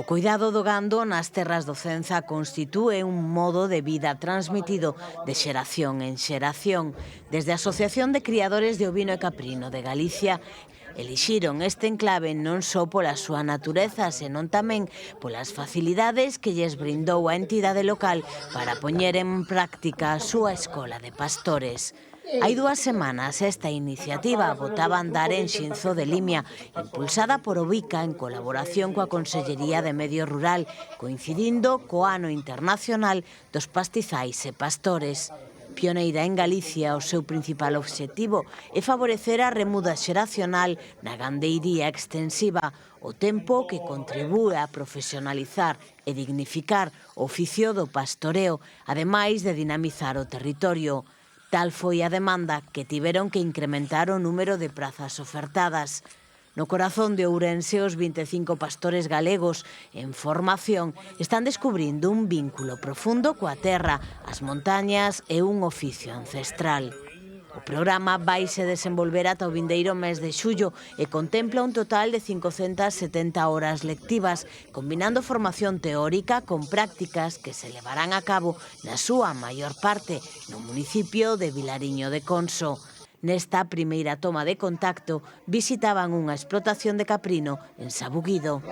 O cuidado do gando nas terras do Cenza constitúe un modo de vida transmitido de xeración en xeración. Desde a Asociación de Criadores de Ovino e Caprino de Galicia elixiron este enclave non só pola súa natureza, senón tamén polas facilidades que lles brindou a entidade local para poñer en práctica a súa escola de pastores. Hai 2 semanas esta iniciativa botaba a andar en Xinzo de Limia, impulsada por Obica en colaboración coa Consellería de Medio Rural, coincidindo co Ano Internacional dos Pastizais e Pastores. Pioneira en Galicia, o seu principal obxectivo é favorecer a remuda xeracional na gandeiría extensiva, o tempo que contribúe a profesionalizar e dignificar o oficio do pastoreo, ademais de dinamizar o territorio. Tal foi a demanda que tiveron que incrementar o número de prazas ofertadas. No corazón de Ourense, os 25 pastores galegos en formación están descubrindo un vínculo profundo coa terra, as montañas e un oficio ancestral. O programa vaise desenvolver ata o vindeiro mes de xullo e contempla un total de 570 horas lectivas, combinando formación teórica con prácticas que se levarán a cabo na súa maior parte no municipio de Vilariño de Conso. Nesta primeira toma de contacto visitaban unha explotación de caprino en Sabuguido.